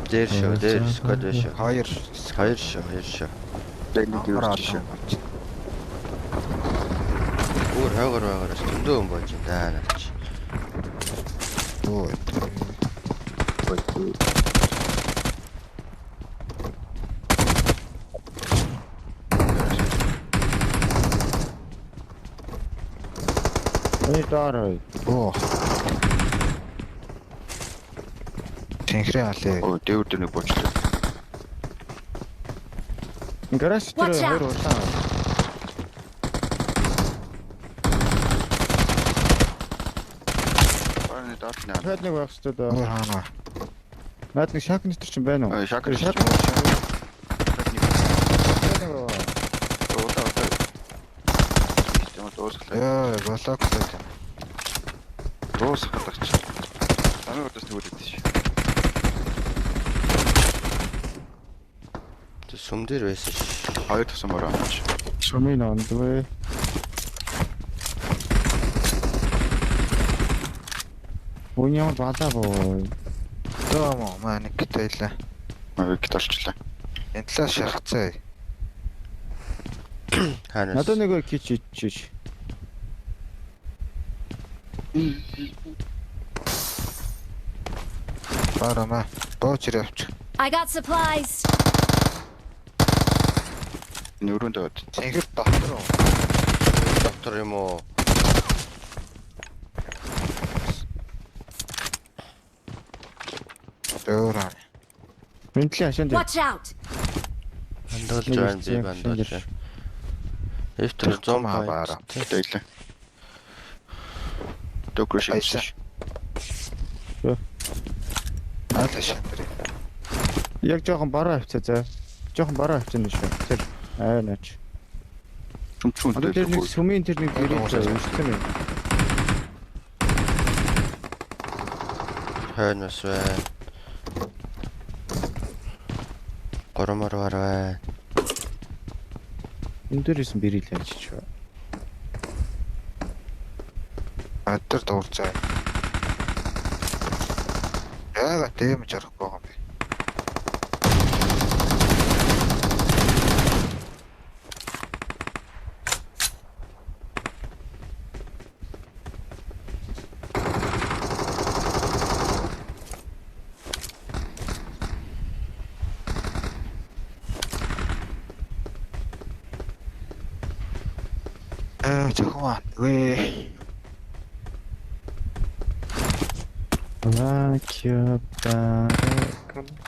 Дээр сквад шүү. Хоёр шүү. Нэг юу шүү. Өөр хойгоор байгаараас дөндөө юм болж байна наач. Ой. Эй даарай. Оо. Тэнхрээ алээ. Оо, дээвэр дээр нэг бочлоо. Гараж дээр хоёр улаан. Барны даарт наа. Хэд нэг байх хэрэгтэй даа. Өөр хаана. Наад нэг шакнитер ч юм байна уу? Шакер. Яа, болоог гэж. Дуусах гэж. Танай удаас тэгүүлээд шүү. Тэ сүм дээр байсан ш. Хоёр тусам ороо авч. Шумын ондвэ. Үний ямар балаа боо. Яа маа маань гэтэлээ. Маяг толчлаа. Энэ талаас шахацаа. Ханаас. Надад нэг кич. Барама. Боочроо авч. I got supplies. Нүрэн дээд. Тэнхэр дотор. Доктор юм уу? Дөөраа. Бентли хашаанд. Watch out. Бандуулж байна би бандуулж. Эвтэр 100 баараа. Тэглээ. Докриш. Аалаа шантар. Яг жоохон бараа авчаа за. Жоохон бараа авчихна шүү. Тэр наач. Чүн Одоо тэр нэг сүмийн тэр нэг гэрээ үүсгэн юм. Хойноос байна. Горомор байна. Энэ дээрээс бэрэл ажиллаж байна. Адтар дуурцаа. Яагаад тийм жарахгүй юм бэ? Жохоо. Вэ.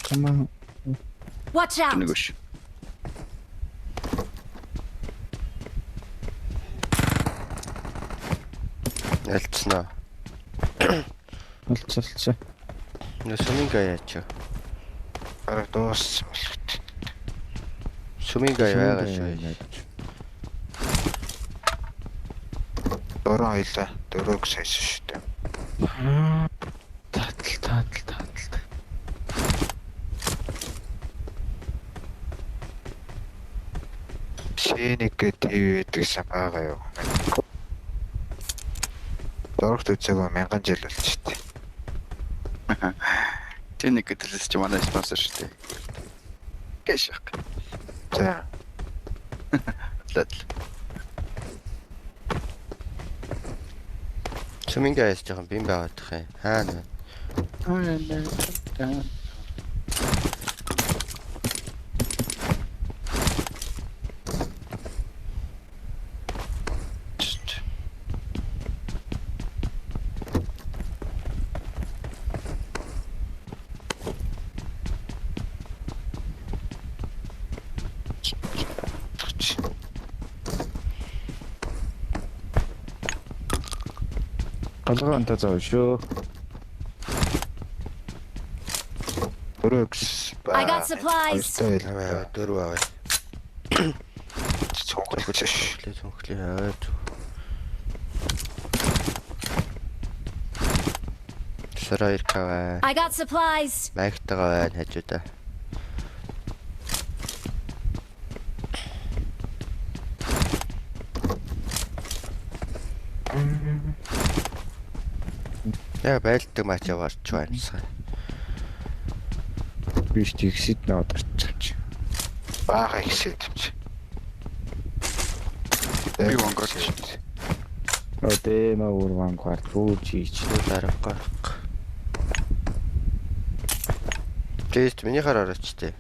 Come on. Watch out. Нэгш. Ялцнаа. Олцолцоо. Сүминга яач. Арай дууссан болов. Сүминга яагаа шүү. Дөрөв хоёлаа. Дөрөвг сайсан шүү дээ. Татал. Шинийг ТV гэдгсэн байгаа юу? Дөрөвт үзээгөө 1000 жил болчихтой. Тэнийг гэдэлс чи манай спонсор шүү дээ. Гэшх. За. Лад. Сүминга яаш жоохон бим байгаад тах юм. Хаана? Голгоонтой зав шүү. Дөрөвс. I got supplies. Дөрөв аваа. Цонхол хүчш. Цонхлээ аваад. Сарайр кава. I got supplies. Майхтайгаа байна хажуудаа. Яа байлтдаг мач яваарч байна. Биш тэгсэд наваад гарчих. Бага ихсэдвч. Би вонгол. Өдөө мөр вангар түүжиж. Дарахгүй. Тест миний хараарч тээ.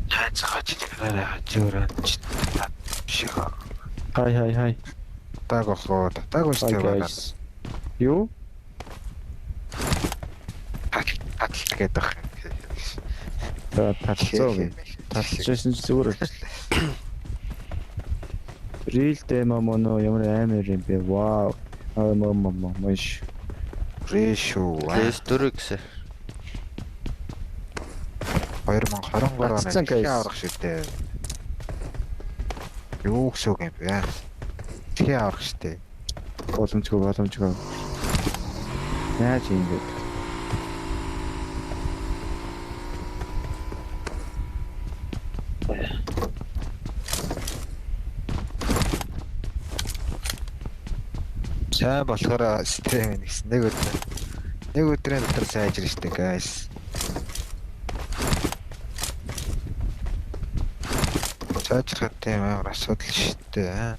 Яцгаач тэрэ хажуураач. Шиха. Хай. Таг охоо. Таг Хай устэй байна. guys. Юу? Аталгээд баг. Татцоо. Татчихсан ч зүгээр. Real demo моно ямар амар юм бэ? Вау. Маш. Рэшүү. Тест 4 гэсэн. 2023 Батцсан, оноо guys. авах шүү дээ. Юу гэсэн үг юм бэ? Тхий авах шүү дээ. Боломжгүй. Яаж юм бэ? Сайн болохоор систем нэгсэн нэг өдрийн дотор сайжрна шүү дээ, guys. Сайжрах тийм амар асуудал шүү дээ.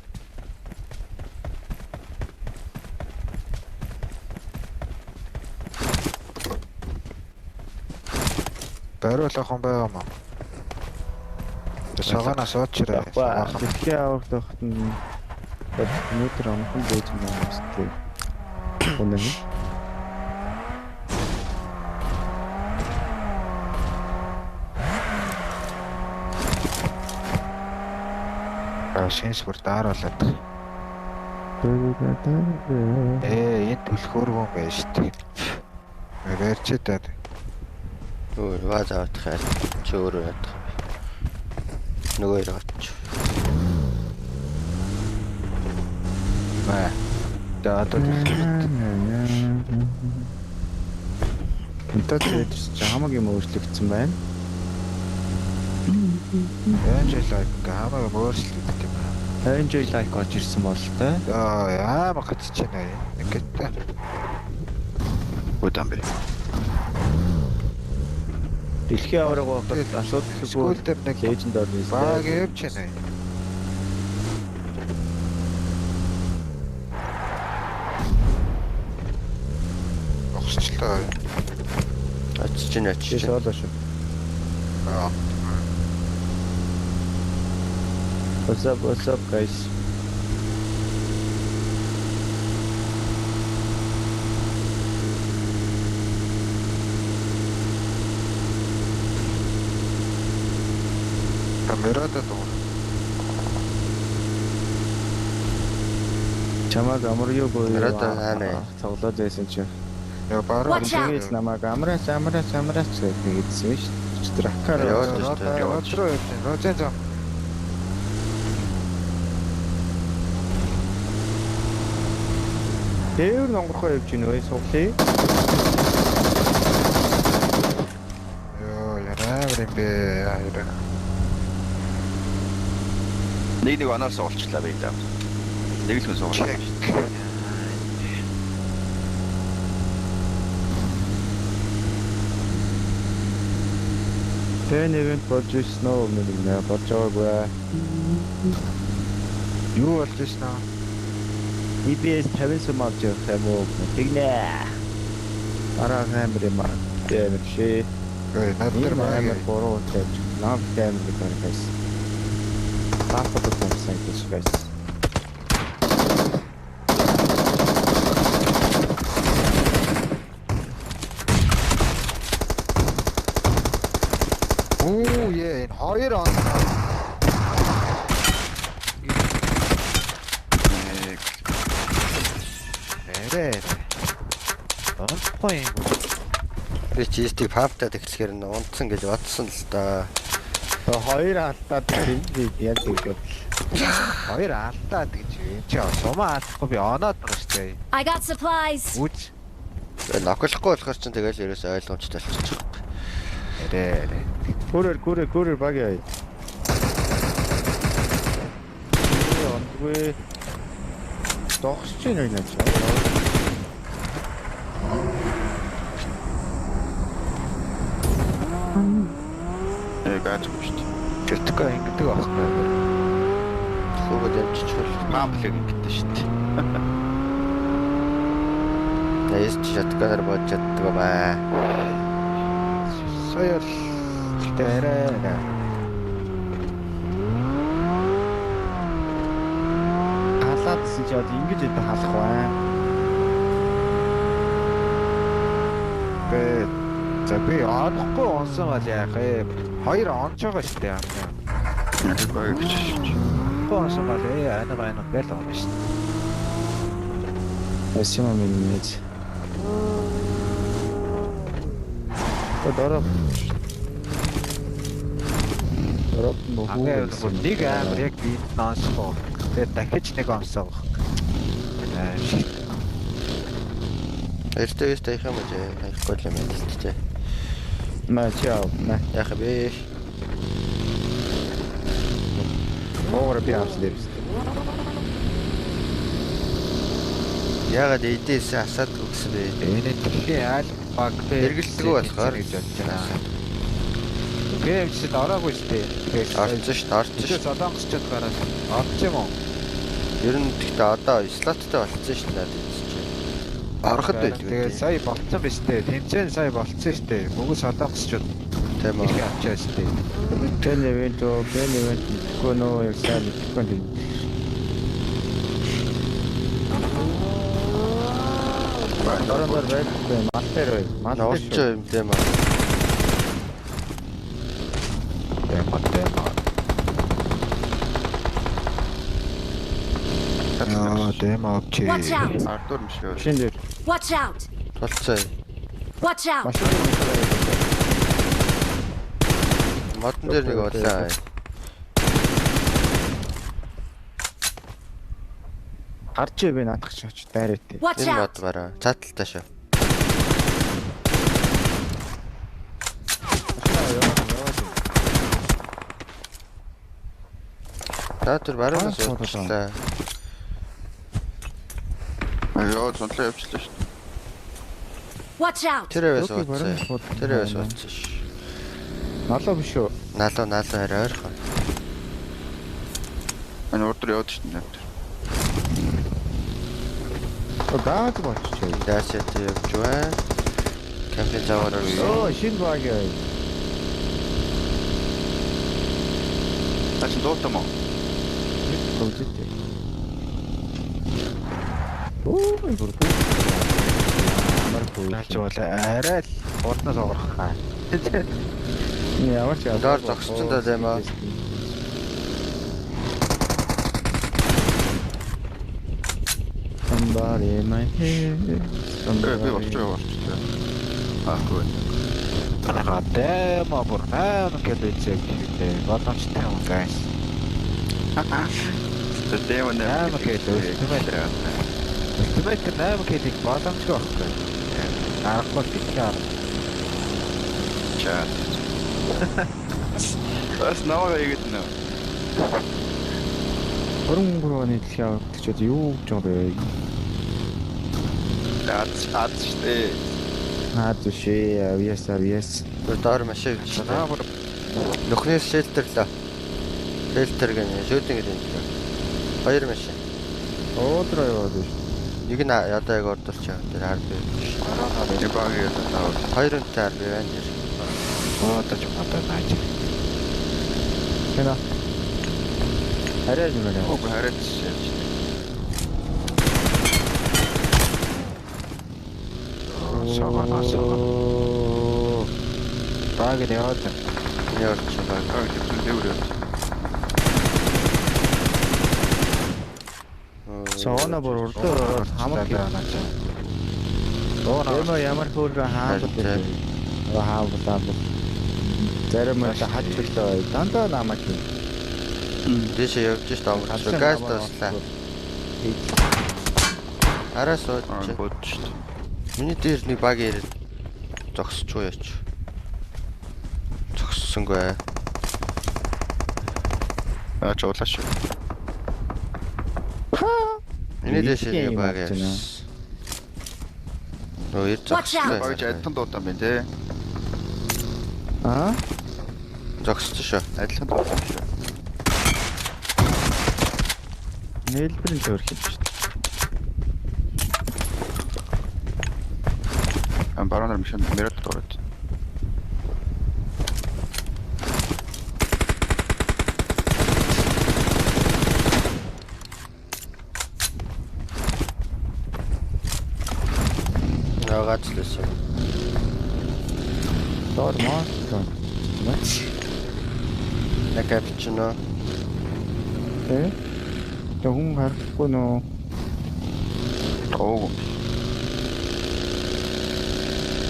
Баруул охин байгаа мó. Саганаас уучраа. Дэлхий авах тохт нь өнөөдөр амхан бийж байна гэжтэй. Үнэн. Шинс бүр дааруулаад. Энэ түлхүүргэн байж шүү дээ. Мэрчээд. Өө ваа заавах хаа. Чөөрөө ядах. Нөгөө ирээч. Маа. Даатад. Энтэд хамаагийн өөрчлөгдсөн байна. Angel like хамаагүй өөрчлөлт юм аа. Angel like орж ирсэн бол та. Яа магадч байна юм. Ингээд. Удаан бэ. Дэлхий авраг байхад асуудалгүй Скул дээр нэг legend орно. баг явж байна. Огцлоо. Ачиж. Соолоо шүү. What's up guys? Камерата дуу. Чамаг амар юу боо. Цоглоод байсан чи. Яа бараа Watch out. Тэгээс намайг амраас гэдсэн шүү. Страхаар Яваад Отроо явсан. Розен зам. дээр нонгорхоо явж гинэ вэ суглаа. Йоо яраа гэмбэ яа. Нэг анаас олчлаа бай даа. Нэг л хүн суугаад. Тэн ивент болж ирсэн үү нэ болж байгаагүй. Юу болж ирсэн аа? EBS 50 сумаж явах юм уу? Тэгнэ. Араа хэмбэр юм аа. Тэр шээ. Надад амар бороо тавьж. Нав хэмбэр гаргаас. Таапад тавьсан гэж guys. Оо яа, энэ хоёр он. Нэрээ. Онцгой юм. Би чистийг памптад эхлэхээр нь унтсан гэж бодсон л да. Хоёр алдаад би яг тэгвэл Хоёр алдаад гэж юм чи сумаа алдахгүй би оноод байгаа шүү дээ. I got supplies. Үз. Ноклохгүй болохоор ч тэгэл ерөөс ойлгомжтой болчихчих. Нэрээ. Күрэр баг яа. Ондгүй догсож байна нэ. Gaajгүй шүү дээ. Тэртгээ ингэдэг аахгүй. Хөөгд амжиж болох. Маамлэг ингэдэж шүү дээ. Яс ч шатганаар бод чаддаг баа. Соёл тэрэ. Халаадсан чи одоо ингэж ядаа халах бай. За би онохгүй онсон бол яах вэ? 2 онж байгаа шүү дээ. Гоё гэж шүү дээ. Онсон бол ана гэл онно шүү дээ. Эсэм минийж. Дорог мөн Ангаа нэг амар яг би нонсоо. Тэгээд дахиж нэг онсоо. Эртээ их юм уу? Хайхгүй л юм хэлчихэ. Мачао на Яах вэ? уура би авч дээрс. Ягаад эдээс асаад өгсөн бэ? Энэ дэлхийн айл баг Хэрэгэлдэг болохоор гэж бодож байна. Гэмчд ороогүй шүү дээ. Орсон шүү дээ, орсон Тэгэ шүү. солонгосчууд гараад орч юм уу? Ер нь гэхдээ одоо слоттой болцсон шүү дээ. Ороход байлгүй. Тэгээ сая болцсон биз дээ. Тэмцээн сая болцсон шүү дээ. Бүгд солонгосчууд Тийм их үү. авчаа шүү дээ. Тэн ивент гоноо яг сайн гонди. Дорогор байд мастер бай. Орч юм тийм үү. Дэм авчи. Watch out! Ардуур юм шүү. Шинэ дээр Watch out! Толцоо. Watch out! машин Модон дээр нэг улаа. харж би наадах ч очиж дайраа тий. Watch Энэ out! мод бараа. Цааталтаа шүү. Таатар баруунаас явууллаа. Яа, сонлоо явчихлаа шүү дээ. Watch out! Тэрээс Окей, баруун ууцсан. шууд. Тэрээс ууцсан ш. Налаа биш үү? Налуу арай ойрхон. Энэ урд яваад шүү дээ. Гаач болчихоо. Даашаа явж байна. Кампин заваараа. Оо, шинэ баг яа. Таач дуутам уу? Комплит. Оо, энэ бүр. Амар Наач бол арай л урднаас оорох хаа. Ямар ч Доор зогссон даа тийм аа. Somebody in my head. Би болчихоо. Аагүй. Дэм бүр гэдэг үзэг гэдэг боломжтой юм guys. Тэдэн Амар гэдэг үлtimate. Ultimate 8 гэдэг боломжгүй байхгүй. Арахгүй тэгэхээр чаа. Бас наваа яг гэдэг нөө. 23 оны дэлхийн аврагчид юу гэж байгаа вэ? Аац штэ. Шээ, yes. Доор машин явж байна. наамар Нөхнөөс шэлтэрлээ. Шэлтэр гэнэ шүүдэн гэдэг юм. Хоёр машин. Өөдрөө яваад биш. Нэг нь одоо яг ордорч байгаа. Тэр хард би. Нэг баг яваа. Хоёр үнэтэй хард би байна. одоо ч одоо нааж. Тэна. Хараа юм байна. Уг хараач шээ. Согоно. Баг яваад. Миний орч байгаа. Аа тийм дэврээ. Согоно бүр урдуур ороод хамаг нааж. ямар хөөргө хаамт хаамтаа зарим нь хаж билээ дандаа намайг Дэшээ явж шít амарч. Газ тоослаа. Араа сууж. Бод штэ. Миний дээр нэг баг ирээд зогсож уу яач. Зогссонгүй. Аа чуулаа шүү. Миний дэшээ нэг баг яач. Нөө ир Watch out. Багж зогссон. адтан дуутам байна те. аа Зогссон шүү. Адилхан тоглоом шүү. Нээлбэрийн төрх юм шүү дээ. Баруунаар мишэн мэрэгт дураад. Наагачлээсэн. Доор маа. Накапчино. Тэ. Тэ хүн харахгүй нөө. Оо.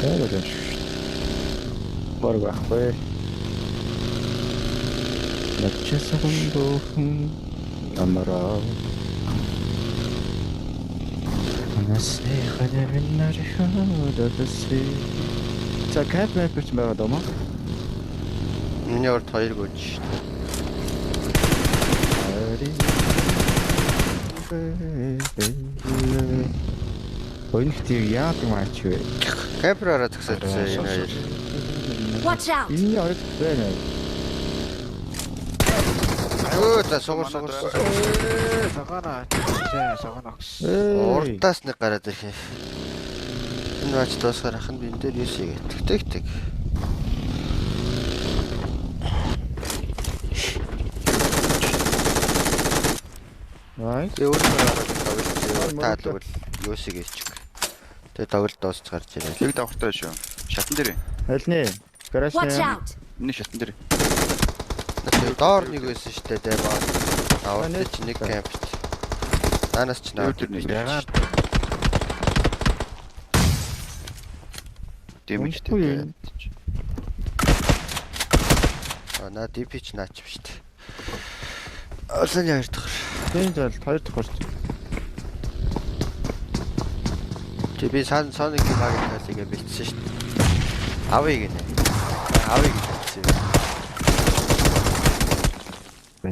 Тэгэлж. Баг байхгүй. Начсагын дүүхэн амараа. Анасны хадавин нарихадаси. За кап мэпч байгаа даа маа. Миний урд 2 гүйж шүү дээ. Ойнхтыг яадаг маач вэ? Камераараа төгсөөдсөн энэ хоёр. Watch out! Энэ хоёр байна. Өө за сугар. Сагана. Сагана. Урдаас нэг гараад ирэх. Энэ бач дуусгаар ахын би энэ дээр юус игээд. Тэг. Right. Би өөрөө гараад таалбар юус игээч. Тэгээ тоглолт дуусч гарч ирээ. Тэг давхартай шүү. Шатан дээр. Альны. Гараж Watch нэ. out! Миний шатан дээр. Доор нэг байсан шүү дээ дээ баа. Аваад чи нэг кампт. Танаас ч наад Тэр нэг. Ягаад Дэмжтэй. наа дипич наач биш дээ. Олон яар дахар. Тийм зал хоёр дахь урт. Чи би Sonic-ийн багийн талыг бэлдсэн шүү дээ. Авъя гинэ. Авъя гэж.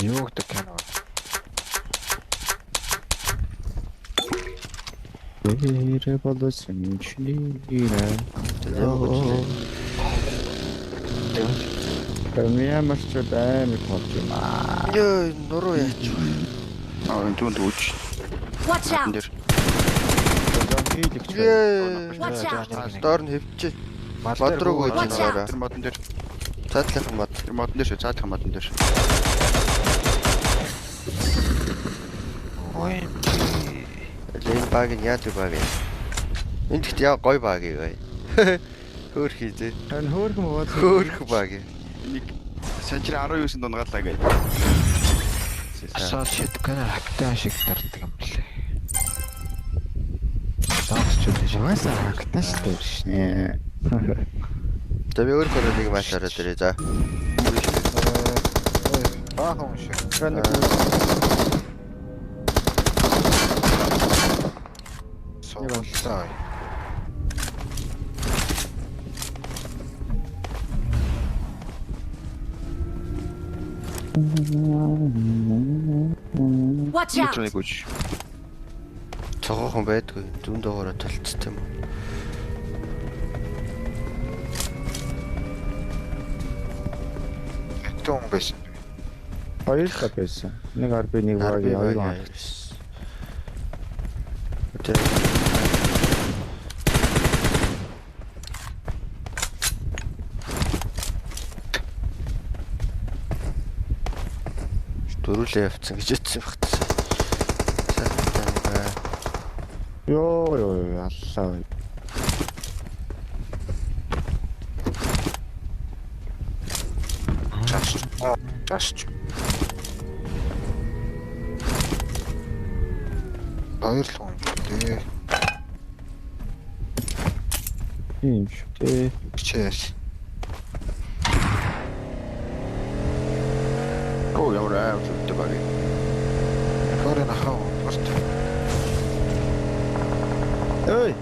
юу гэдэг кино. Эре болосон чиний Кэмия марч баймыг болж байна. Ёо нуруу яач. Энэ түнд үүч. Watch out! Дээр. Хийлэгч. Watch out! Доор нь хөвчээ. Мод руу гүйж Watch out. байгаа. Тэр модон дээр. Цаатлах мод. Тэр модон дээр шүү. Цаадлах модон дээр. Ой. Энэ баг нь яадаг баг юм. Энд ихт яа гой баг юм. Хөөх хийзээ. Энэ хөөрхөн бод. Хөөх баг юм. Нэг санчир 19 дундгаалаа гэж. Асаа шитгэн хактаа шиг дарддаг юм блэ. Саавч үү. Жаваасаа хакташ дээр шнэ. За би өөрөө нэг маашаараа дэрээ за. Баахан шиг. Сонлоо. Watch out! Метроны гүйж. Цогоохон байдгүй. Зүүн доогоороо толцсон юм уу? Том байсан. Хоёр л байсан. Нэг арби нэг багийн хоёр баг. Тэр дөрүлээ явцсан гэж ütсэн багт. Ёо аллаа. Чаш. Баярлалаа. Тэ. Тийм шүү дээ. Чээс. Оо ямар аавчтай баг. Хорон ахаа. Орт. Ой.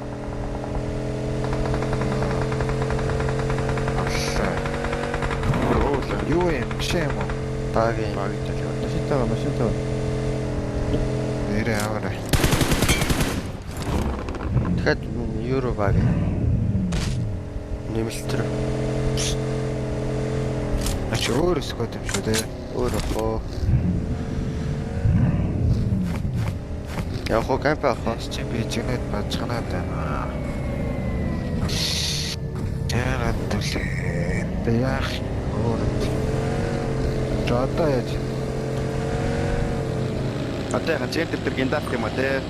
Юу юм шэм үү? багийн Машинтаа. Нэрээ аваарай. дахиад евро баг нэмэлтэр Чи өөр өсгөөд юм шүү дээ. Өөр охоо. Яг хоо камп авах. Чи би жинэд бачганаад байна. Яагаад төлөө? Тэ яах өөр. Жодоо яж. Одоо яхан зэн дээр гиндаах юм аа те.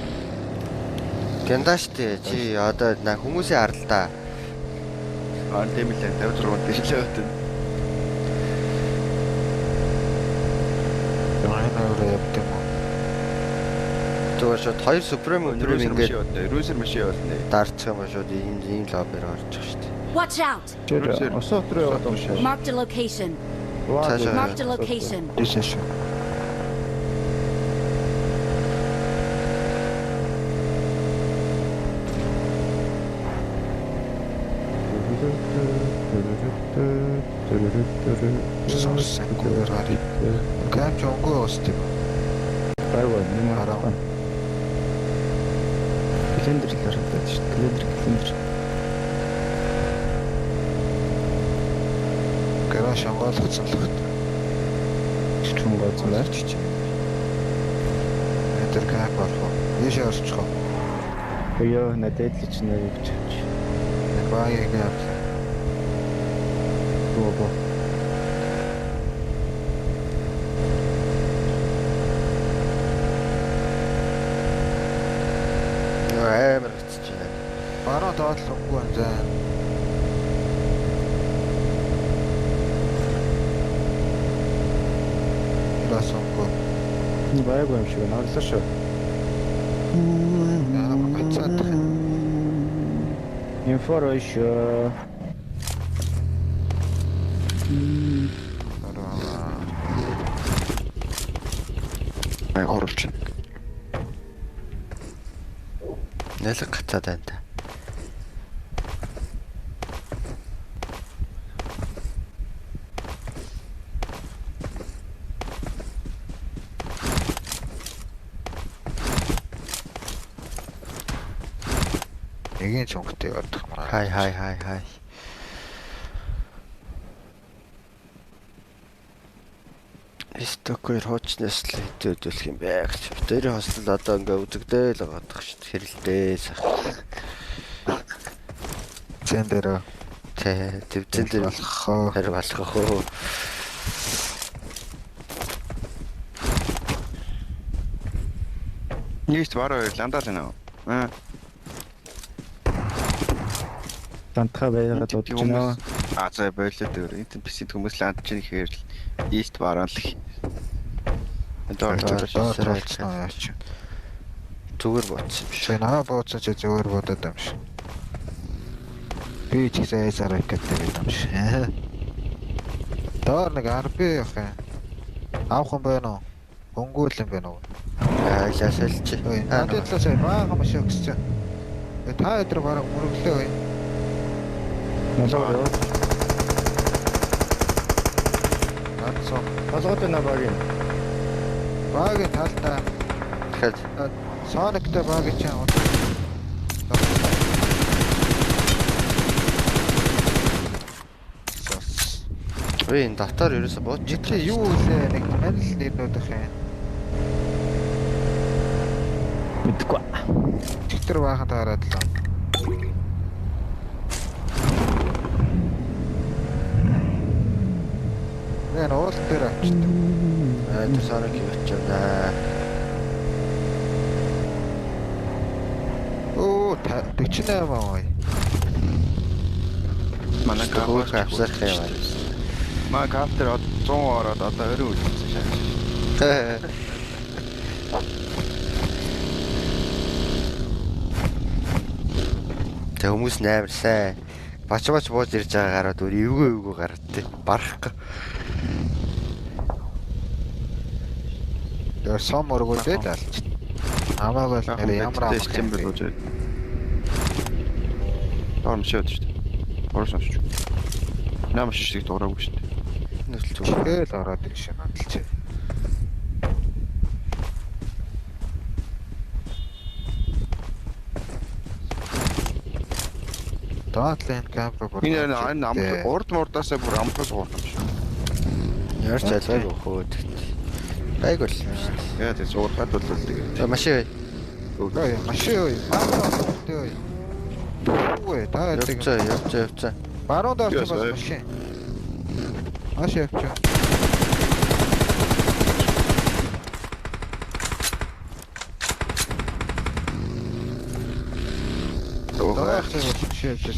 Гэндааштэй чи одоо на хүмүүсийн аралдаа. Аа тэмэлэн 56 дэшлээд. Яана өөр явдаг юм. Зүгээр шууд хоёр супрем өдрөөр ингээд Русер маш явуулна. дарчих юм шууд ийм лоббер орчих шүү дээ. Watch out! Тэр осоо өтрөө яваад юм шиг. Marked a location. Цаашаа. Marked a location. Дэшэш. Сонсон гоор гарыг. Гам жонгоо өсдөг. Байгуу юм хараа. Календар л харагдаад шүү дээ. Календар. Гава шонгоолгоцсон л байна. Чичүүн gooцсон байр чич. Тэр как болох вэ? Ийш орчих. Ёо надад л ч нэг гэж. Баяг яа. Боо. Амар хэцэж байна. Бараа доотлохгүй байна заа. Басонко. Байгуу юм шиг байна. Орлоо шүү. Яа гацаад. Information. Ай оруулж. Нэлэг гацаад байна та. Нэгийн чонгтой явах юм аа. Хай. Стокер хоочнаас л хэдүүлэх юм бэ гэж. Тэрийн хостел одоо ингээ үзэгдээл байгаадах шүү дээ. Хэрэлдээ сах. Зэн дээр Тэ төвцөн дээр болохоо. харин алхах уу. Нийт бараа ландаар байна. Аа. Тантха байгаад Тийм удаж байна. А за бойлоо дээр энэ писэд хүмүүс ланд чинь ихээр л ийст бараал. Доор Доор болцсон яач. Зүгээр боцсон биш. Тэ наа бооцооч зөвөр бодоод юм шиг. Би ч гэсэн эсэр гэдэг юм шиг. Доор нэг арби явах юм. Авах юм байна уу? Хөнгүүл юм байна уу? Ясалч. Надад л сая бага маш өгсөн. Та өдөр бараг мөрөглөө бай. Налоо. Надсоо. Толгойд на багийн. Багийн талдаа Тэгэхээр Сониктэй багийн чам. ой энэ дотор ерөөсө бууч. Житлээ юу үлээ нэг манил нэрнүүдэх юм. Мэдгүй. Чигтэр баахан таараад л. Нэ уул дээр авчдаг. Тэр сараг явчихна. Оо 48 аа. Манай Хөөх кафе авсах юм. Маа кафтер 100 ороод одоо 20 үлдсэн шээ. Тэ хүмүүс нээр сайн. Бач бууж ирж байгаа гараад өөр эвгүй гараад тий. Барах. Тэр сом өргүүлээ л алч. Хамаагүй л нэр ямар амх юм бэ? бэлж. Дорм шот шүү дээ. Орсон шүү. Намаш шиг дуураагүй шүү дээ. Нүсэл зүгээр. Тэгэл ороод ирж шин адалч. Даатлын камера бүр. Энэ амт урд мурдаасаа бүр амтаас уурсан шүү. Ямар ч айлгүй хөөд. Гайгүй л юм шүү дээ. Яа тийм зургаад бол тэгээд. За машин Ой, машин ой. Маавтай ой. Ой, та явцаа. баруун доор Yes, бас I- машин. Машин явчих. Уугаа. Машин явчих.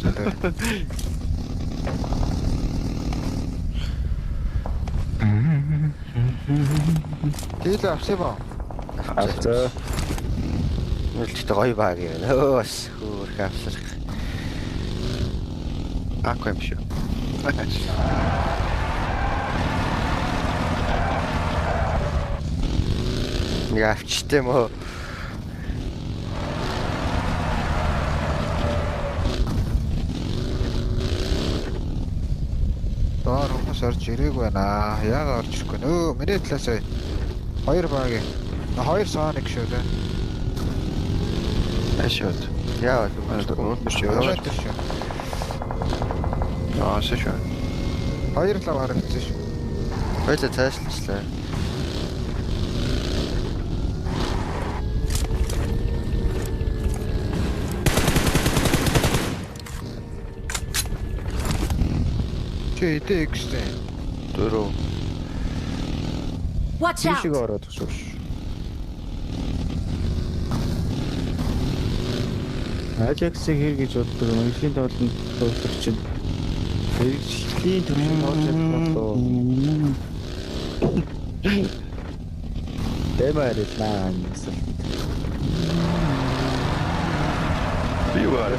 Тэгэл авсан ба. Авцаа. Үлдээ гоё баг юм. Өөс хөөх авсах. Аахгүй юм шүү. Нэг авчтай мó. Доор хүмүүс орж ирээг байна. Яагаад орж ирэхгүй нөө миний талаас хоёр баг. Хоёр сооник шүү дээ. Ашууд. Яа Яваад шүү. Аа шүү. Хоёр лав харагдсан шүү. Хоёул цаашлчлаа. Чи идэ гэжтэй. Дөрөв. Watch Тийшээ out! ороод тусууш. Аjax-ыг хэрэг гэж боддог. Мөнгөлийн тоглолтод тоглох чинь хэрэгжлийн төвшин тоолж болоо. Дэмэрэл наа юмсэл. Би юу арай.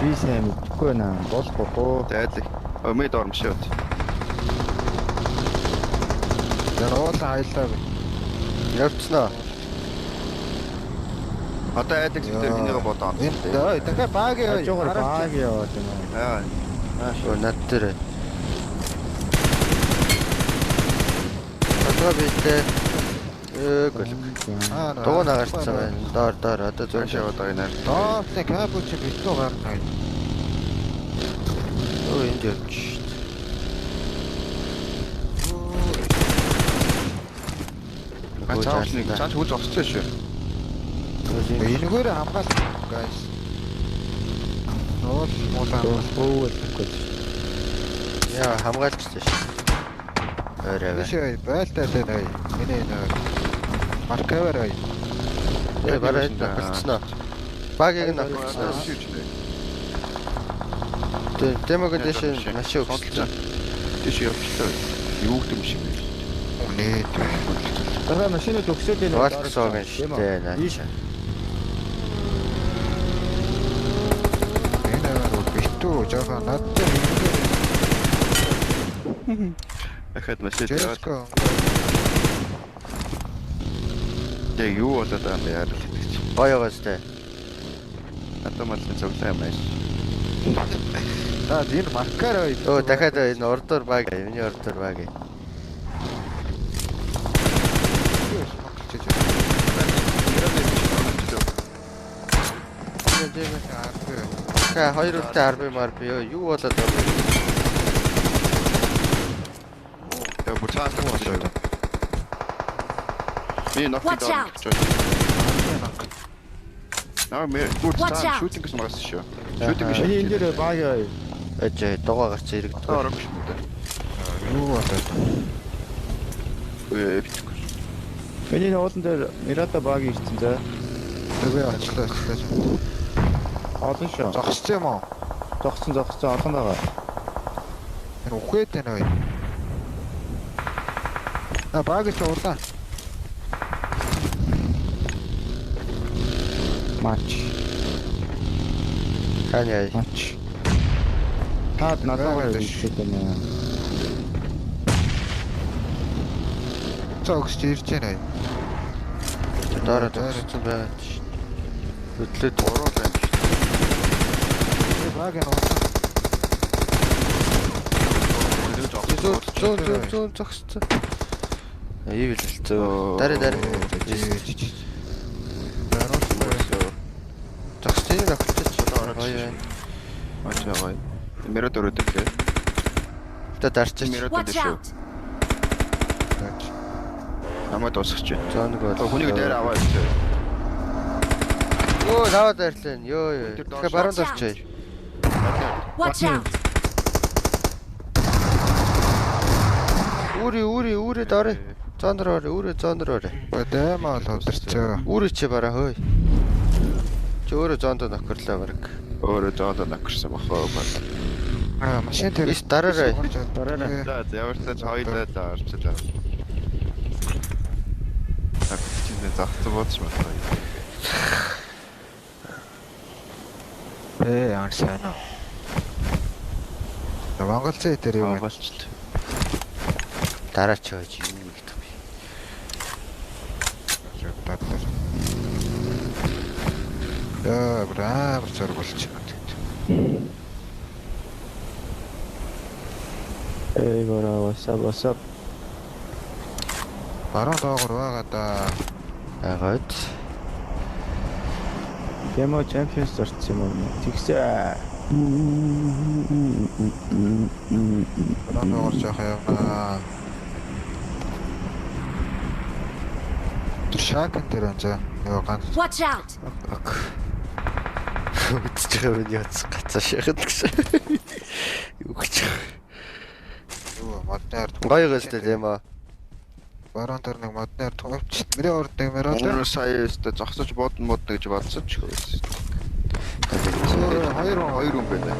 Би сайн мэдгүй наа. Болохгүй. Дайдлыг. Өмид ормшууд. Яг уулаа аялаа. Явцнаа. Одоо айдаг дээр минийгээ бодоо. Ой, дахиад баг яа. Хажуугаар баг яваад байна. Аа. Оо над дээр. Одоо бидээ гол. Дугуй нагарцсан байна. Доор одоо зөв Зөш яваад байгаа нэр. Доотлын кабуч битүү гарна. Оо энд явчих. Цааш хүч авчихсан шүү. Энэгээр хамгаалт guys. Нуул муулаа. Өөхгүй. Яа хамгаалчихсан шүү. Орой. Биш ой, байлтай тань ой. Миний нөө маркавер ой. Барай болцсноо. Багийг нагуулснаа. Дэмэг дэшин машин өгсөн. Тийш явчихлаа. Юу гэдэг юм шиг байна. Үнэ. Дараа машинууд өгсөөл энэ. Болцсон юм шүү дээ. Нааша. Энэ битүү жаахан надтай Ахад машин яваад. Жэско. Яг юу болоод байгаа юм бэ яа. Гоёгоостэй. Атомалын цоглоо юм байна. Та энэ маркаар ой. Оо дахиад энэ ордоор баг. Миний ордоор баг. Ка хоёр үлтэй 10 мар би юу болоод байна? Яг бүр цаасан болоо. Би Watch нохтой. out. Наа мэ бүр Watch цаасан out. шүүтинг гэсэн магас шүү. Шүүтинг Миний энэ дээр баг яа. Ажээ дугаа гарч ирэг. Орог шүү дээ. Юу болоод. Битгэв. Миний уулан дээр Мирата баг ирсэн за. Тэгээ очлоо. Олон шүү. Зогссон юм уу? Зогсон олон байгаа. Энэ ухээд байна ой. Баг ч уулаа. Мач. Ханяа. Мач. Таад надад ирсэн байна. Цогсч ирж байна ой. Дороо төгссөн байна. Хөдлөд Ороо байна. Баг энэ уулаа. зөө зогссон. Ивэл зөө. Дараа. Зогссон юм авчихчих. Гоё байна. Ачаа гоё. Мэрэ дөрөдөг. Та дарчиж. Мэрэтэ Watch дэшүү. out! Намайг дуусгач. Зоонг бол. Хүнийг дээр аваад ирсэн. Өө наваад ирлээ. Ёо. Тэр Тэгэхээр баруун Watch дорчээ. Watch out! Үүрээ дорой. Зондор орой. Бадэмал удирцаа. Үүрээ чи бараа хөөе. Чи өөрөө зоонд нөхөрлөө бараг. Өөрөө зоод накэрсэн бохоо байна. Машин дээр. Ис дараарай. Дараарай. За ямар ч тач хоёулаа л орчлоо. Тэгтээ загцсан бодож байна. Ансана. Монголцоо дээр юу вэ? Болчлоо. Дараач хөөж юм гэдэг би. Браав зургуулч байна. Гора what's up. Баруун доогор байгаа да. Агад. Demo Champions орсон юм уу? Тэгсээ. Баруун доогор жоох яваа. Шаакан дээр анзаа. Яа ганц. Watch out! Үтчих юм яц гацаа шахад гэсэн. Юу гэж. Юу моднаар Гоё гэстэй тийм аа. баруун дээр нэг моднаар тувч. Мөрөө ордог мөрөө. Өнөө сая өстө зогсож бодно гэж бодсон ч хөөс. Хоёр Хоёр хүн байна.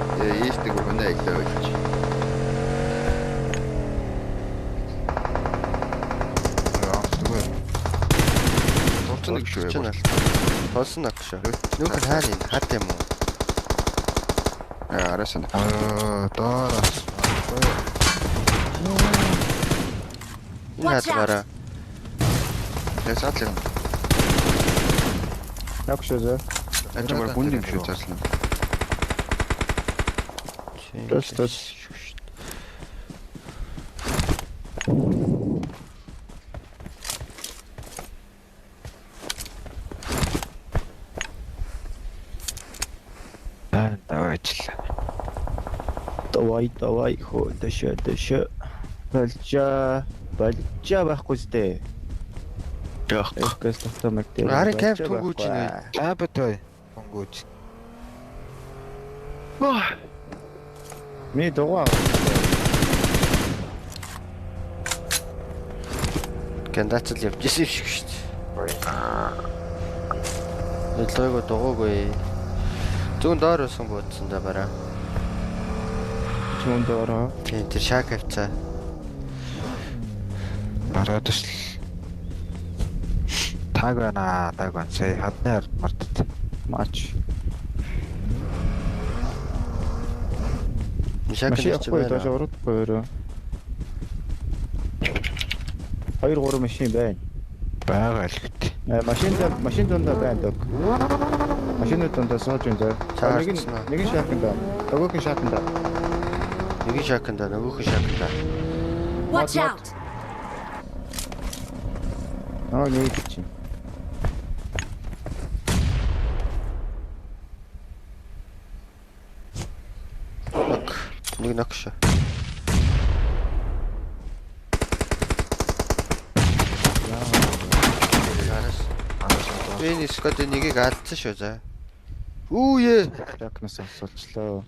Ийстэг хүнээ илээ гэж. Тулцсан нэг шүү. Толсон ах шүү. Нүх нь хаана юм? Хат юм уу? Арасан. доор. Энэ хат бараа. Ясаатлаа. Яг шээ. Ачмаар хүн юм шүү цааслаа. Төс. Давай, хөө дэшэ. Болжа байхгүй зү. Яах. Экс автомат дээр. Ари кайф түнгүүч нэ. Лабатой. Хонгууч. Ми дугаа. Гандацл явж исэн шиг шүү дээ. Нөлөөгөө дугаагүй. Зүүн доор усан буудсан да бараа. Зүүн доороо. Тийм тэр шак авцаа. Бараад ш. Таг байна. Сая хадны ард мартд. Мач. Шак Машин авч авахгүй доош байна. орохгүй өөрөө. 2-3 машин байна. Бага л гэт. Машин дондоо байна дог. Машинууд дондоо сууж байна. Чаарсан уу? Нэг нь шааканда. Нөгөөх нь шааканда. Нэг шаканда, нөгөөх шаканда. Watch out! Нэг чинь. Нэг ногш. Энэ скот нэгийг алдсан шүү за. Үүе. Шаакнаас асуулчлаа.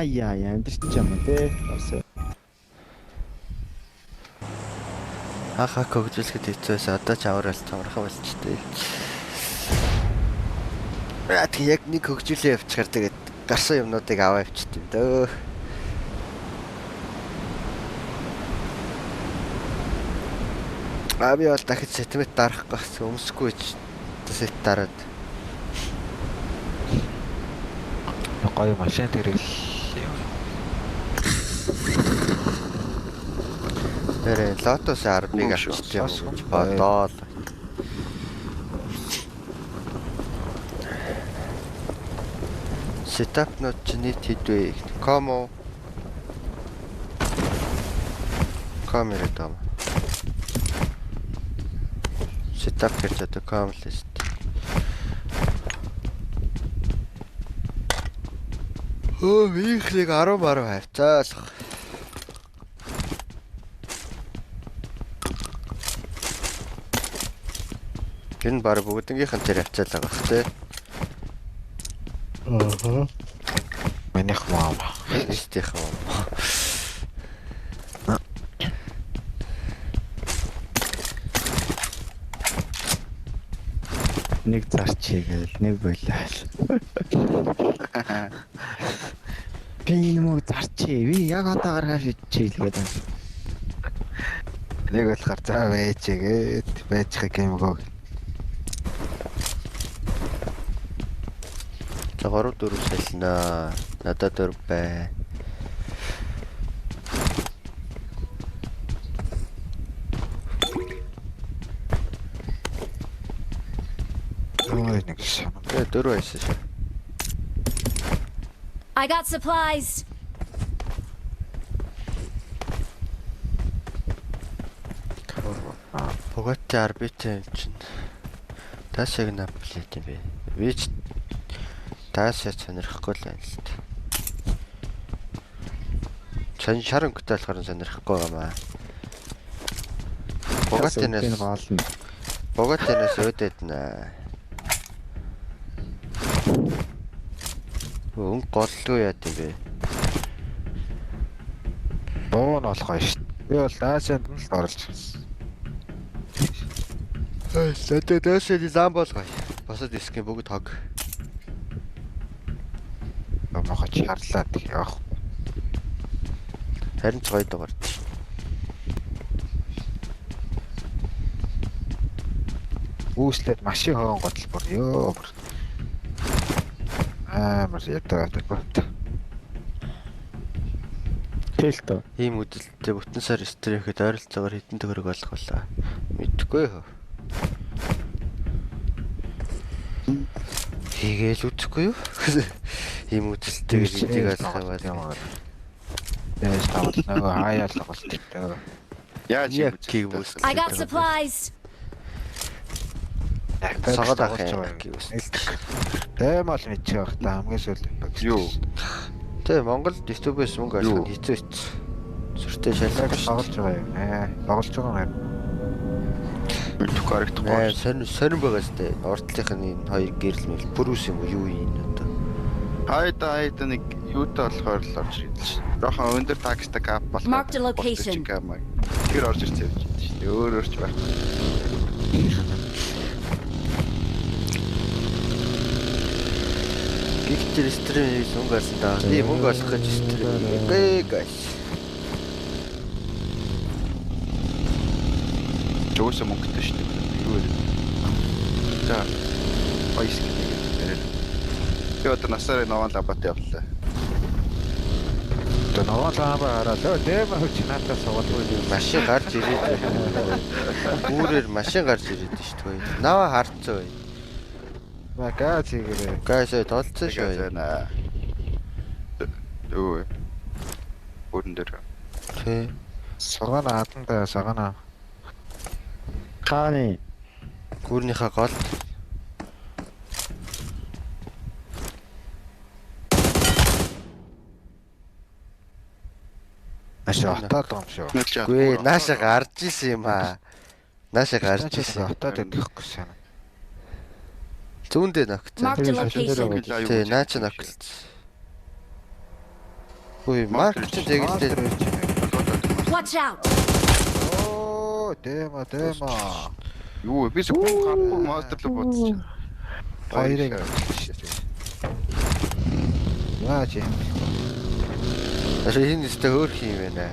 Яа, амтч юм те. Бас. Хаа хөгжүүлэхэд хэцүүс одоо ч аваад цамрахаа болчтой. Тэг яг нэг хөгжүүлээ явчихаар тэгээд гарсан юмнуудыг аваа явчихт юм дөө. Би бол дахиж сэтмэт дарахгүй гэсэн өмсөхгүй ч сэт дараад. Гоё машин дээр л. Тэр лотос 10-ыг авчиж юм уу гэж бодоо л. Сетапнууд чи нийт хэд вэ? Комо камера там. Сетап гэж одоо камлист. Ихлэг 10 хавцаалах. Энэ баг бүгднгийнх нь тэр хавцаалаа гах тий. Минийх маа. Истих юм. Нэг зарчээ гээл нэг болоол. Би нэг зарчээ. Би яг одоо гаргаж ичээлгээд байна. Нэг болохоор заа байжгээд байжхыг юмгоо. За 3-4 салнаа. Надад 4 бай. Ой нэг санаа. 4 байсан шүү. I got supplies. Богатый арбитр чинь таашааг наплет юм бэ. Вич таашаа сонирхгүй л байна л та. Шарангатай болохоор сонирхгүй байгаамаа. Энэ гоолно. Богатынаас өөдөд нэ. Өнгө голлоо яа тийм бэ? Боо нь болох гоё шүү. Би бол Азианд нь л оролж байна. Сэтэ дэшэд зам болгоо. Босод искэн бүгд хог. Намайг чарлаад явах. Харин ч гоё дугаар. Үүслээд машин хоон готл бүр ёо. Маш ятаад бат. Тэлтэ. Ийм үдэлтэй бүтэн сар стрэхэд ойролцоогоор хэдэн төгрөг олох болоо. Мэдгүй хөө. Хийгээл үзэхгүй юу? Ийм үдэлтэй гэдгийг алах юм байна. Яаж тавал нөгөө хаяалга болтой. Яаж Яг юм кийг бэ? бүс. I got supplies. Сагаад авах юм кийг бүс. Тэм бол мэдчих байх та хамгийн сүүл. Юу? Тэ Монгол дистрибьюс мөнгө олох нь хэцүү хэц. Сүртэй шалгаж тоглож байгаа юм. Тоглож байгаа юм. Үлдэх харагдахгүй. сонирн байгаа сте. Ордлынх нь энэ хоёр гэрэл мэл бүрүүс юм уу юу юм одоо. Хайда нэг юутай болохоор л орж ирсэн ш. Жохон өндөр такстай кап болох. Marked a location. Тэр орж ирсэн юм чинь. Өөр ч байх. Гэхдээ стрим мөнгө олсон даа. Би мөнгө олох гэж стрим. Гээ гаш. Жөөсөө мөнгөтэй шүү дээ. Юу вэ? За. Баяс гэдэг. Би одоо насаараа нован лабат явлаа. Тэр нован лаба хараад тэм хөвч наатаа суулгүй юм. Машин гарч ирээд байна. Гүүрээр машин гарч ирээд шүү дээ. Наваа харцсан бай. Магаз хийгээрээ. Гайсаа толцсон шүү. Зэнэ. Юу вэ? Бүрэн дээр. Тэ. Сагана хатанда сагана. Хааны Гүүрнийхээ гол Ашаа хатаад байгаа юм шүү. гүй нааша гарч исэн юм аа. Нааша гарч исэн. Хатаад өгөхгүй санаа. Зүүндээ ногцсон. Marked a location. Тэ наач ногцсон. Үй марк чи тэгэлтэй. Watch out. Оо, дэма. Юу вэ? Би зөвхөн гарахгүй мастер л бодчих. Хоёрыг. Яаж юм? Энэ нэстэ хөөх юм байна.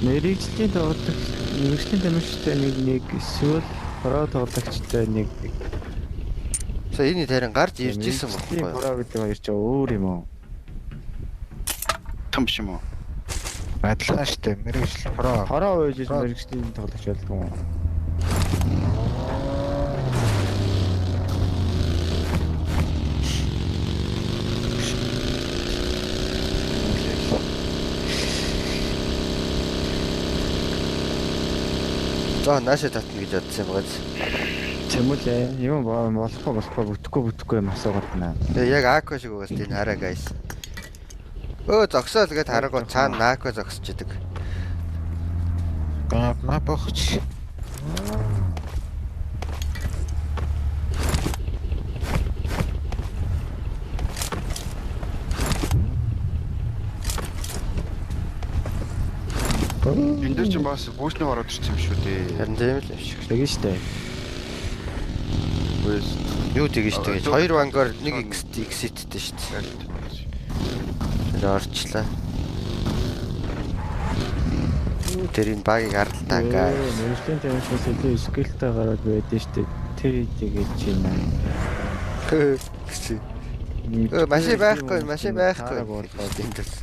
мэрэгжлийн тоглогч, мэрэгжлийн тамирчтай нэг эсвэл хороо тоглогчтой нэг За энэ тарин гарч ирж исэн байхгүй юу? хороо гэдэг хоёр ч өөр юм уу? Том биш юм уу? Адилхан штэ мэрэгжил про. Хороо үйж мэрэгжлийн тоглогч байдаг юм уу? Зоо наашаа татна гэж бодсон юм байна. Чэмүүлээ. Юм болохгүй бүтэхгүй юм асуугаад байна. Тэгээ яг Ако шиг угаас тийм хараа гайс. Зогсоол гээд хараагүй цаана Нако зогсож идэг. Гана бохч. Энд дээр ч бас бүүшний ороод ирсэн юм шүү дээ. Харин тийм л юм шиг. Тэгэн штэ. Үес. Юу тэгэж тэгэж 2 вангоор 1 exit-тэй шүү дээ. Тэр орчлаа. Тэрийн багийг ардтаа гаа. Мэргэжлийн танилцуулсан илүү скиллтэй гараад байдсан штэ. Тэр хийж байна. Машин байхгүй. Энд л.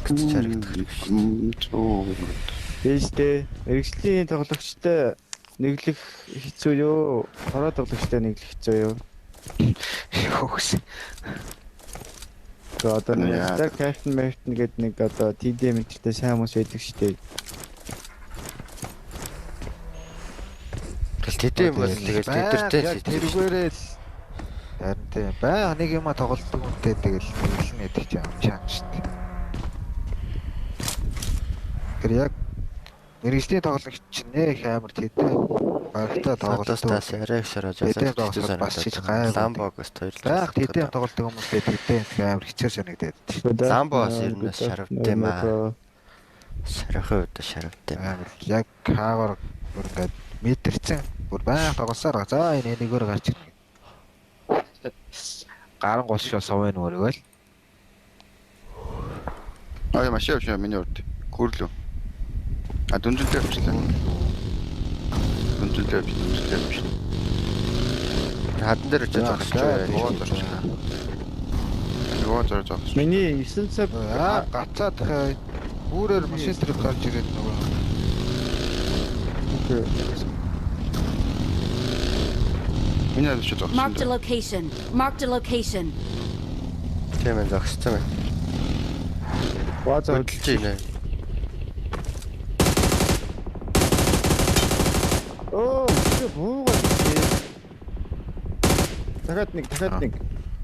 Гэж харагдах шүү. Тэжтэй мэргэжлийн тоглогчтой нэглэх хэцүү юу? Хороо тоглогчтой нэглэх хэцүү юу? Хөөс. Одоо нэг Captain Merton гэдэг нэг одоо TD мэттэй сайн хүмүүс байдаг штэ. Тэтэй юм бол тэгэл тэдэртэй л тэргээрээ л харин тийм баа нэг юма тоглолтог үнтэй тэгэл нэглэн идэх юм чаана штэ. Тэр яг мэргэжлийн тоглогч чинь нэг амар тэтэй багтаа тоглолтоос тоглолтог арай их шараж тэтэй тоглолт бас хийж гай. Ламбогоос Баах тэтэй тоглолтог хүмүүстэй тэтэй амар хэцүү санагдаад штэ. Ламбоос ер нь шаравтай юм аа. Сарахын үед шаравтай. Амар яг хаагаар ингээд метрцэн бүр баах тоглосоор за энэ нэгээр гарч ирнэ. Гарын голшоо совын өөрөөл. Машин авч миний урд. Гүрлөө. Дүнжинтэй авчлаа. Дүнжинтэй авч. Хадан дээр очиж зогсож байгаа. Нөгөө зорж авах. Миний 9 цаг Гацаад бүрээр машин трик гарч ирээд нөгөө. Миний авч зогссон. Marked a location. Marked a location. Тийм ээ зогссон байна. Баазаа Хөдөлж байна. Буугаад чи. Дахиад нэг.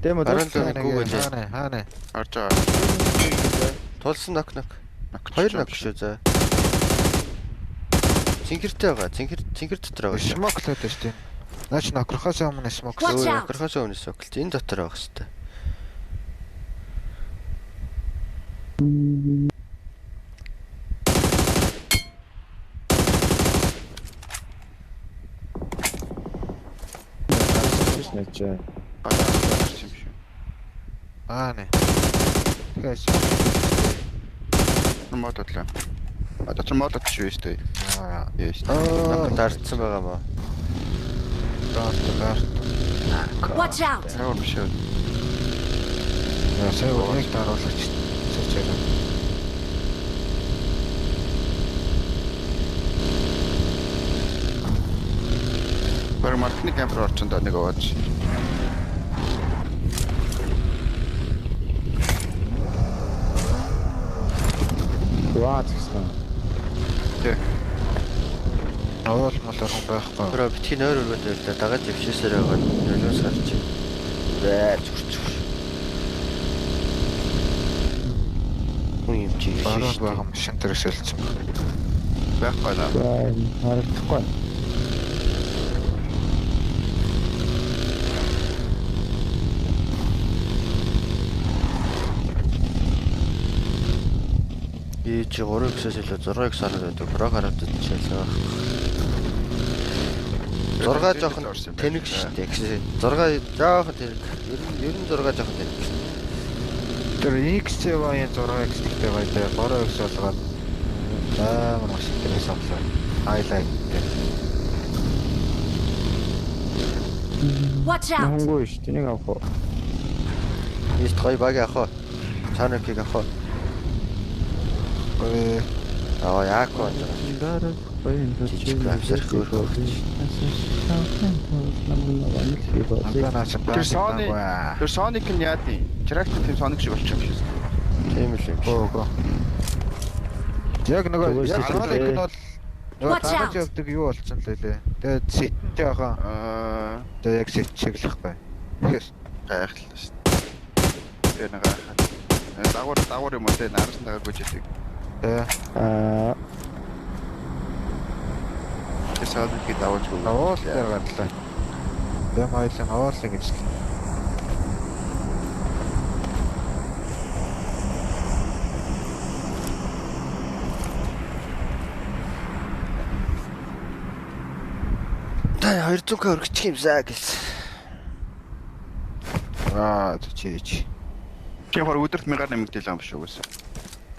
Демо Харин л нэг гүгэж. Хаана. Харж байгаа. Тулсан нок. 2 нок шүү за. Цинхэртэй байгаа. Цинхэр дотор байгаа. Смок л байдаг шүү дээ. Наач нокрохоос өмнө смок. Watch out. Нокрохоос өмнө соколт. Энэ дотор байгаа хэвээр. Начаа. Аане. Тэгээс. Моторлаа. Одоо мотор шүү дээ. Яа. Нок дарцсан байгаа мó. Дарт. Watch out. Ямар биш үү? Сая нэг даруулагч цэцээ. Баг маркны камер орчонд нэг аваач. Ваа гэсэн. Тэ. Авал малхан байхгүй. Бро битгий нойр өргөд байлаа. Дагаад явшисээр байгаа. Нөлөөс гарч. Баач хүрч. Хүн юм чи Баруун шиш. байгаа машин төрөсөлцсөн. Байхгүй наа. Харагдахгүй. Чи 3x-ээс илүү 6x хараад байдаг. Про хараад чадчихлаа. 6 жоохон тэнэг штэ гэсэн. 6 жоохон тэнэг. Ер нь 6 жоохон тэнэг. Тэр XC-ийн 6X гэдэг байлаа. 3X болгоод амар машин төрөс авлаа. Highlight. Watch out. Хөнгөө ш. Тэнийг авах уу? Есть гоё баг яах вэ? Чанакийг авах вэ? Яах вэ? Дараг баян Жижиг авсарх өөрөө. Тэр Sonic нь яа тийм? Трактор тийм Sonic шиг болчих юм шиг. Тийм л юм. Гоо. Яг нөгөө Зүгээр яг сэтгэлээ. санаалыг нь бол нөгөө Watch out. тагаж явдаг юу болсон л лээ. Тэгээд сэтж байгаа. Тэгээд яг сэтж чиглэхгүй. Тэгэхээр Гайхалтай шүү дээ. Тэр нэг гайхал. Дагуур юм уу те нараас нь дагаад гүйжэдэг. тэгээ Тэсаад iki давуулж гоо. уул дээр гарлаа. Бэм хоёлын уулын гэж л. Та 200к өргөчих юмсаа гэсэн. Чиж. Тэгэхээр өдөрт 1000 нэмэгдэл юм шүү гэсэн.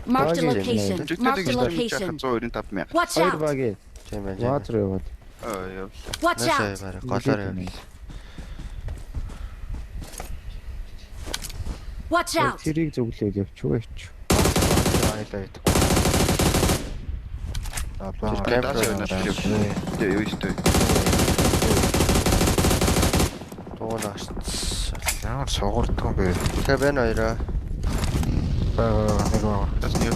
Marked a Doggy. location. Marked a location. 195,000. Watch Хоёр out. багийн Тийм байна. ваад руу яваад. Яа. Watch Нашаа out. барай голоор явъя. Watch out. Тэрийг зөвлөөд явчихваач. Айлаа ит. Тэ юу шүү дээ. Дуунаас. Ямар сугурдсан бэ? Тэгээ байна хоёроо. Нэг Тас нэг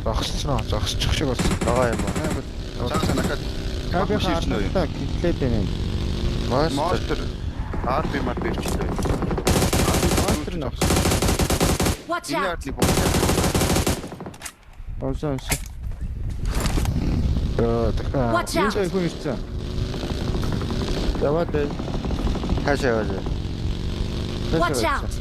байгаа. зогсчих шиг болсон. Байгаа юм аа. Цааш нахад Би хаадлаа гитлээд байна. Монстер. монстер RB мар бэрчлээ. Монстер нэ. Watch Энэ out. яард нэг бомб. Онсон. Тэгэхээр Watch Энэ out. хүн ирсэн. Яваад байна. Хаашаа яваа. Watch out.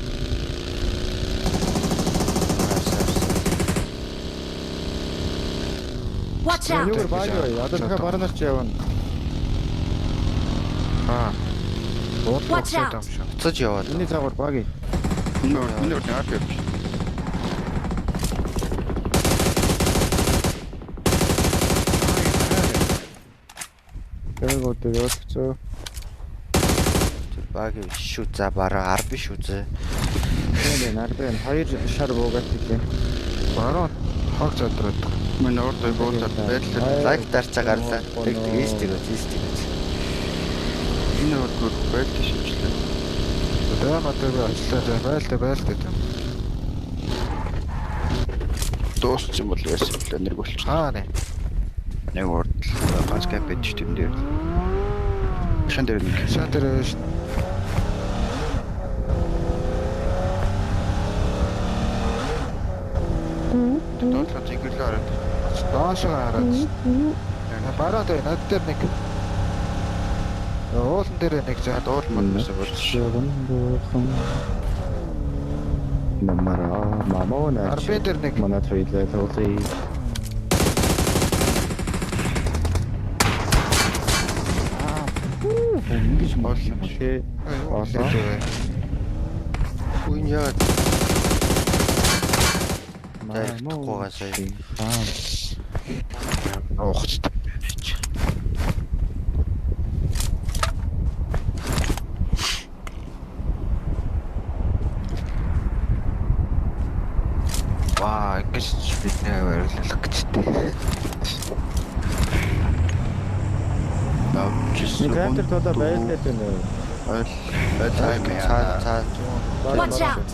Watch out. Юугаар багийн. Одоо дахиад барнаар ч явна. Watch out. Буцаж яваад. Миний цагаар багийн. Миний урд RB. Тэргүүд явуулчихсан. Багийн шүү за бараа 10 биш үү зэ. Тэгээ нарбын хоёр шар буугаад ирлээ. баруун хог задраад. Миний урд буудаад байдлаа. Лайк дарчаа гарлаа. Тэг ийстиг ийстиг. Энэ урд байдлаа шивчлээ. Тэгээ надад ажиллаад байлтай. Дууссан бол яасан бэ? Нэр болчихсон. Нэ. Нэг урд ганц кап байж тэн дээр. Шан дээр нэг. Шантер ш. Доотлоо зингэлээ хараад. Доошоо хараад. Баруун дээр над дээр нэг. Уулан дээр нэг заа Дуул мөн болчихсон. Намара мамона. Арбен дээр нэг Манай трейлер тооли. Ингэж болно тий. Олоо. Үн яа. Мамоо. сая. Оохч. Ингэж бидний баярлах гэжтэй. Нэг хантер тодоо байлдаад байна. Цаа. Watch out.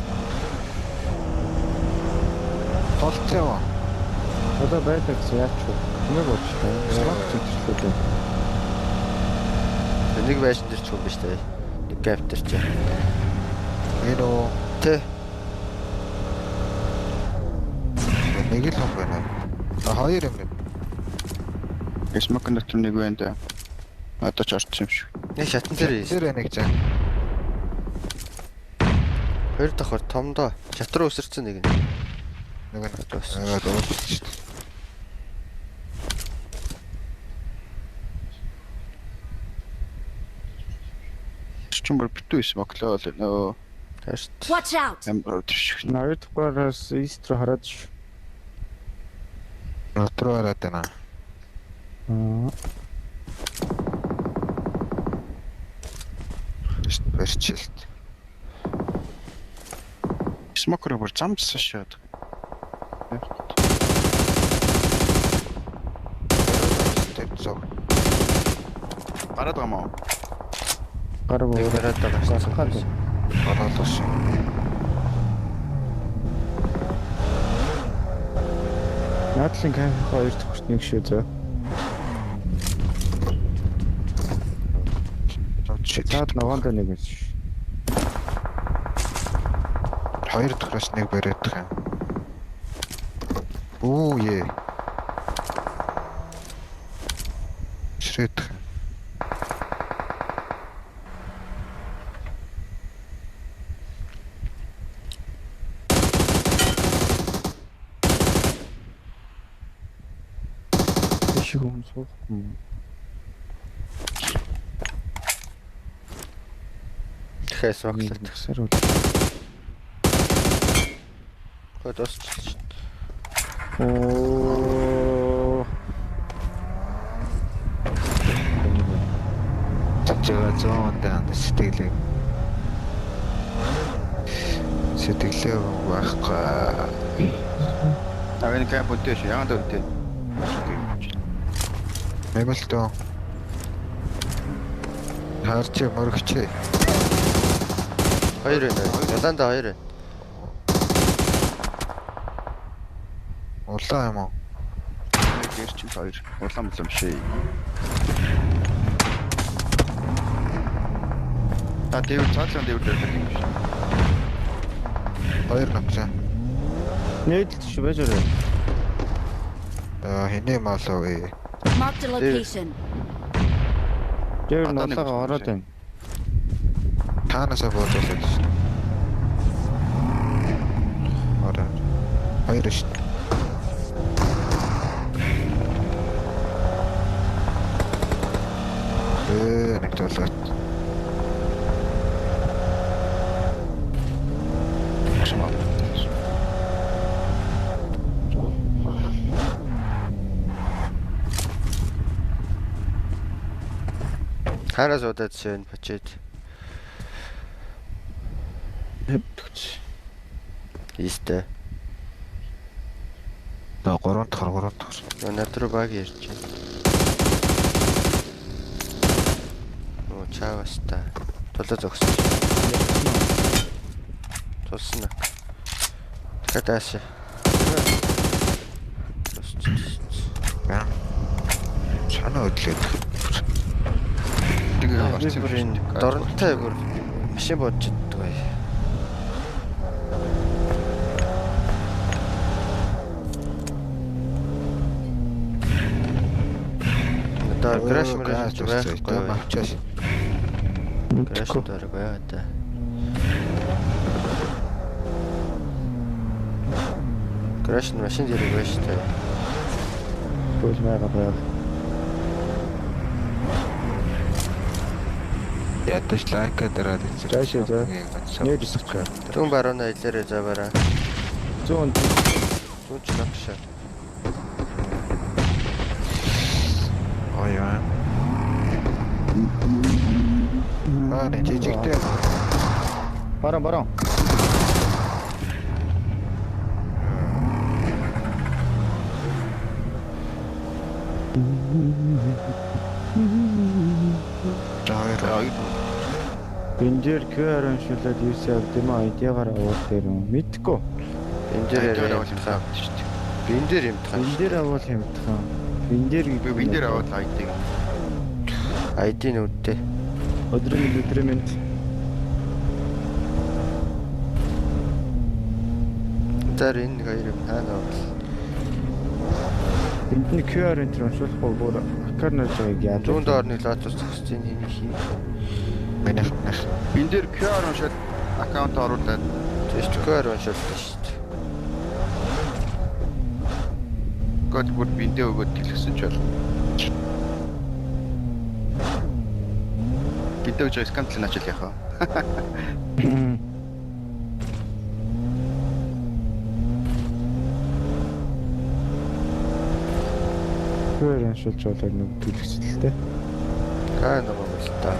Толцоо. Одоо байдаг гэсэн яач вэ? Нэг болчихлоо. Салат зүтгэлээ. Нэг байшин дээр ч юм биш үү? Нэг каптер ч. Энэ үү Тэ. нэг л юм байна. Хоёр юм байна. Смок нэг нэг байна да. Одоо ч орсон юм шиг. Нэг шатан дээр. Тэр нэг заа. Хоёр давхар томдоо. Шат руу өсөрцөн нэг. Нэг нь Дууссан. дуусчих. Чим бүр битүү смоклоо л нөө Тааш. Watch out. амар өдрш. Наадгаараас ист руу хараад ш. Дотроо хараад байна. Барчилт. Смокер бүр замцсан шээд. Тэр зов. Гараад байгаа мó. Гар Нэг боо. бараад байгаа шээ. Болоолоош. Надлын кафе 2 дахь хүрт нэг шүү зөө. Цаад ногоонд нэг юм шүү. 2 дахраас нэг бариад байгаа юм. Оо е. Шрэт. Биш юм суухгүй. Тэхээс баглаад. Тэгсэр үү. Хөөд осч. Оо. Тэжээ зоонд сэтгэлээ байхгүй. энэ кэмп үтээш яагаад үтээ? Мэмэлтөө. Харч мөрөгч. 2 байна. Ялаанда 2 байна. Улаан юм уу? Гэрч 2. Улаан юм шээ. Дэв цаалан дэв дээр юм шиг. 2 навчаа. Нийлж байж өрөө. Хинэ малоо вэ? Marked a location. Тэр Одоо нэг ноолоо ороод байна. Таанасаа бодлоо шүү. Ора. 2 шүү. Нэг толгой. Хараас удаад шин бачээд. Хэвтгч. Ийстэй. 3 дахь. Над руу баг ярьж байна. Оо чааваста. Тулаа зогсож. Тулсан. Хатааш. Яа. Чана өдлөөд. Тэгээ бүрийн доронтой бүр машин бодож иддэг бай. Одоо краш мөрөж байхгүй мавчааш. краш дээр байгаад. Краш машин дээр байж таа. Бөөс маяга байв. Ядаж лайка дараад ирсэн. Цаашаа за. Нээж өсгөх. Түн баруунаа илэрээ заваараа. 100 Түн ч навшаа. Яа. Нэг жижигтэй. баран. Бинжэр QR шүлээд юусаа авд юм аа ID-гаар аваад дээр юм. Мэдгүй. Бинжэр авал юм хаа шүү дээ. Бинжэр юм таа. Бинжэр авал юм таа. Бинжэр аваад ID-г. ID нүдтэй. өдрөмөнд Зар энэ нэг хоёр юм хаана бол. Энд нэг QR энтер уншуулахгүй бүр аккаунт нэрж байгааг яаж. Зүүн доор нэг лотос зогсож энэ хий. Манай Энд дээр QR уншаад аккаунт оруулаад Тэст QR уншуулдаг шүү дээ. код бүр биндээ өгөөд дэлгэсэн ч бол. Биндээ гэж скантлын начал яхаа. QR уншуулж болоод нэг төлөвчлөлтэй. Хаана байгаа юм бэ та?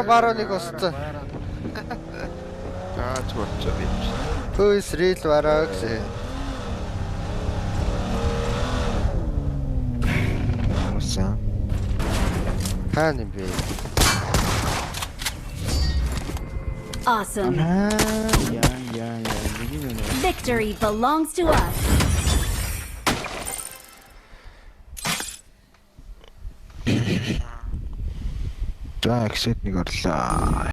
Бара нэг устсан. Гаач болчихоо би. Хөөс рил бараа гэсэн. Хаана юм бэ? Awesome. яа. Нэг юм нэ. Victory belongs to us. За, эксет нэг орлоо.